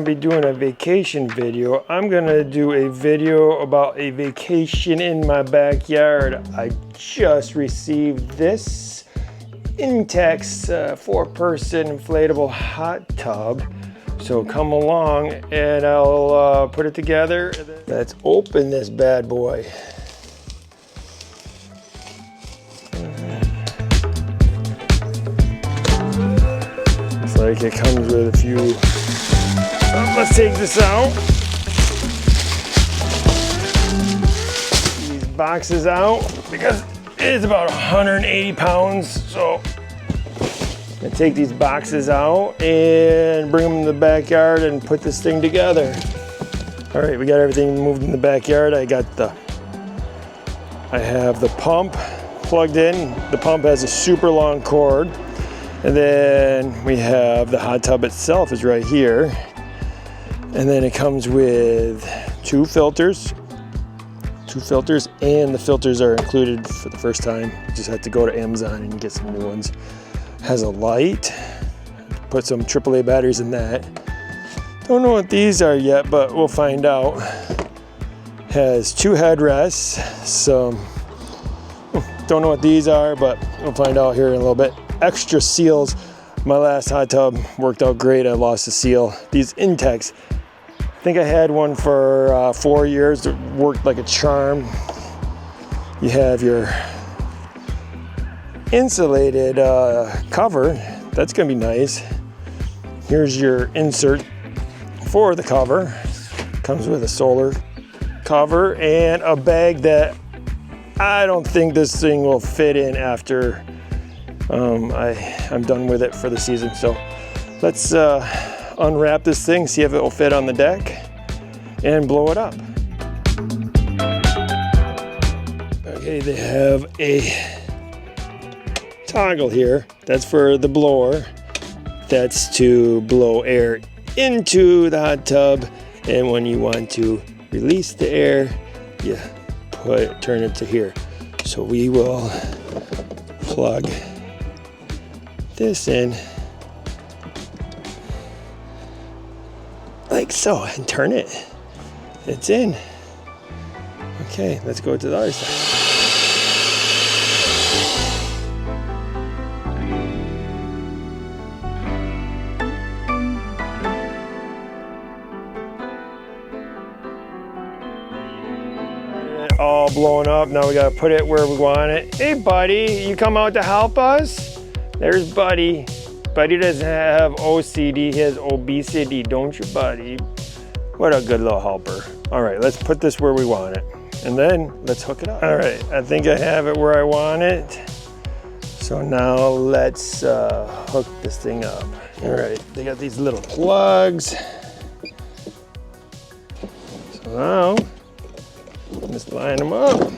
be doing a vacation video. I'm gonna do a video about a vacation in my backyard. I just received this Intex 4-person inflatable hot tub. So come along and I'll put it together. Let's open this bad boy. Looks like it comes with a few. Let's take this out. These boxes out because it's about 180 pounds. So I'm gonna take these boxes out and bring them in the backyard and put this thing together. All right, we got everything moved in the backyard. I have the pump plugged in. The pump has a super long cord. And then we have the hot tub itself is right here. And then it comes with two filters, and the filters are included for the first time. You just have to go to Amazon and get some new ones. Has a light, put some AAA batteries in that. Don't know what these are yet, but we'll find out. Has two headrests, don't know what these are, but we'll find out here in a little bit. Extra seals. My last hot tub worked out great. I lost a seal. These Intex, I think I had one for 4 years. It worked like a charm. You have your insulated cover. That's gonna be nice. Here's your insert for the cover. Comes with a solar cover and a bag that I don't think this thing will fit in after I'm done with it for the season. So let's unwrap this thing, see if it will fit on the deck, and blow it up. Okay, they have a toggle here. That's for the blower. That's to blow air into the hot tub, and when you want to release the air, you turn it to here. So we will plug this in like so and turn it. It's in. Okay, let's go to the other side. All blown up. Now we gotta put it where we want it. Hey buddy, you come out to help us? There's Buddy. Buddy doesn't have OCD, he has obesity, don't you, Buddy? What a good little helper. All right, let's put this where we want it. And then let's hook it up. All right, I think I have it where I want it. So now let's hook this thing up. All right, they got these little plugs. So now, let's line them up.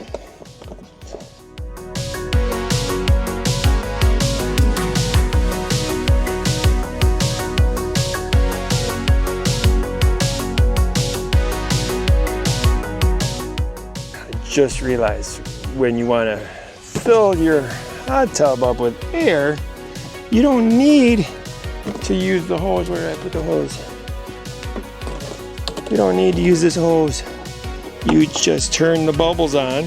Just realized when you want to fill your hot tub up with air, you don't need to use the hose. Where did I put the hose? You don't need to use this hose. You just turn the bubbles on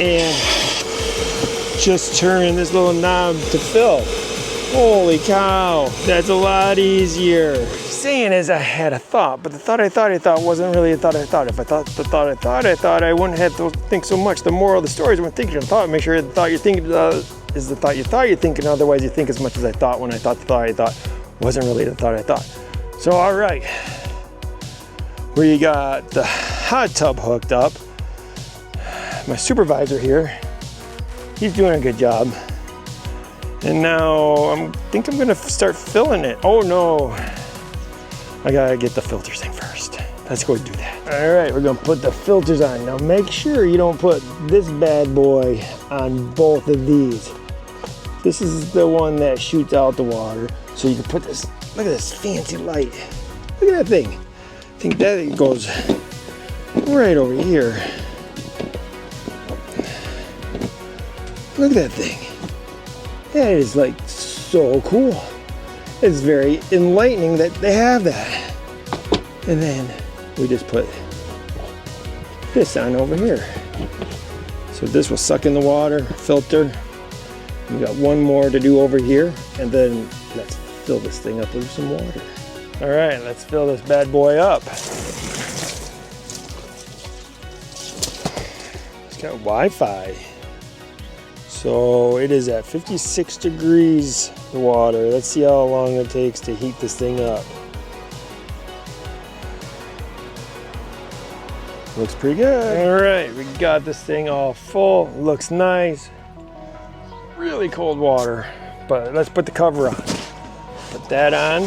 and just turn this little knob to fill. Holy cow, that's a lot easier. Saying is I had a thought, but the thought I thought wasn't really a thought I thought. If I thought the thought I thought, I wouldn't have to think so much. The moral of the story is when thinking a thought, make sure the thought you're thinking is the thought you thought you're thinking. Otherwise, you think as much as I thought when I thought the thought I thought wasn't really the thought I thought. So, all right, we got the hot tub hooked up. My supervisor here, he's doing a good job. And now I think I'm gonna start filling it. Oh no. I gotta get the filters in first. Let's go do that. All right, we're gonna put the filters on. Now make sure you don't put this bad boy on both of these. This is the one that shoots out the water. So you can put this, look at this fancy light. Look at that thing. I think that goes right over here. Look at that thing. That is like so cool. It's very enlightening that they have that. And then we just put this on over here. So this will suck in the water, filter. We got one more to do over here, and then let's fill this thing up with some water. All right, let's fill this bad boy up. It's got Wi-Fi. So it is at 56 degrees, the water. Let's see how long it takes to heat this thing up. Looks pretty good. All right, we got this thing all full. Looks nice. Really cold water, but let's put the cover on. Put that on.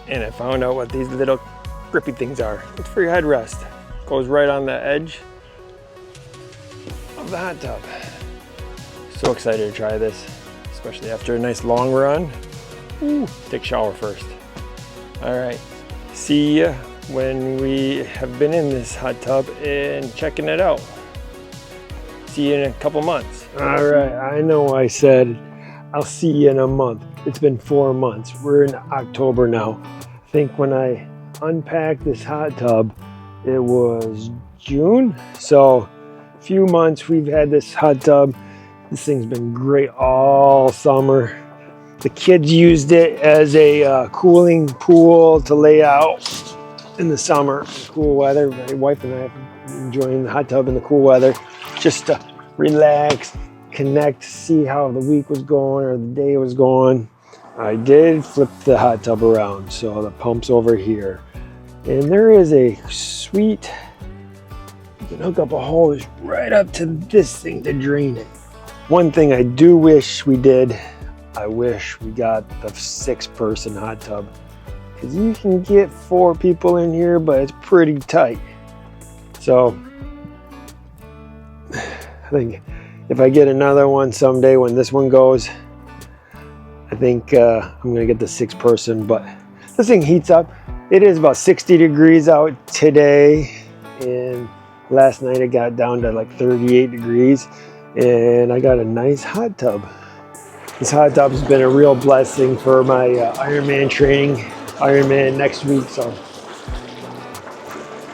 And I found out what these little grippy things are. It's for your headrest. Goes right on the edge of the hot tub. So excited to try this, especially after a nice long run. Ooh, take a shower first. All right, see ya when we have been in this hot tub and checking it out. See you in a couple months. All right, I know I said I'll see you in a month. It's been 4 months. We're in October now. I think when I unpacked this hot tub, it was June. So a few months we've had this hot tub. This thing's been great all summer. The kids used it as a cooling pool to lay out in the summer, cool weather. My wife and I have been enjoying the hot tub in the cool weather, just to relax, connect, see how the week was going or the day was going. I did flip the hot tub around, so the pump's over here. And there is a sweet, you can hook up a hose right up to this thing to drain it. One thing I do wish we did, I wish we got the 6-person hot tub, because you can get 4 people in here, but it's pretty tight. So I think if I get another one someday when this one goes, I think I'm gonna get the 6-person, but this thing heats up. It is about 60 degrees out today, and last night it got down to like 38 degrees, and I got a nice hot tub. This hot tub has been a real blessing for my Ironman training. Ironman next week, so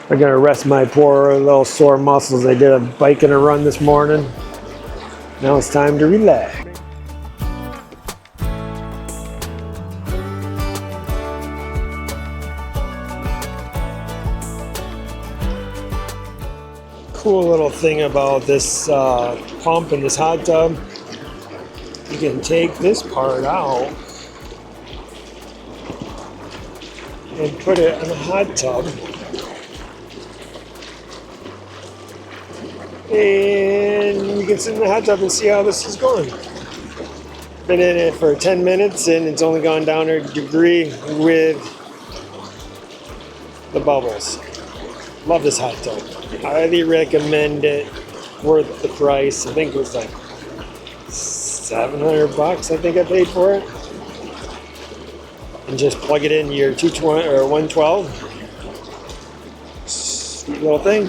I'm gonna rest my poor little sore muscles. I did a bike and a run this morning. Now it's time to relax. Cool little thing about this pump and this hot tub, you can take this part out and put it in a hot tub, and you can sit in the hot tub and see how this is going. Been in it for 10 minutes and it's only gone down a degree with the bubbles. Love this hot tub. Highly recommend it. Worth the price. I think it was like $700 I think I paid for it. And just plug it in your 220 or 112. Sweet little thing.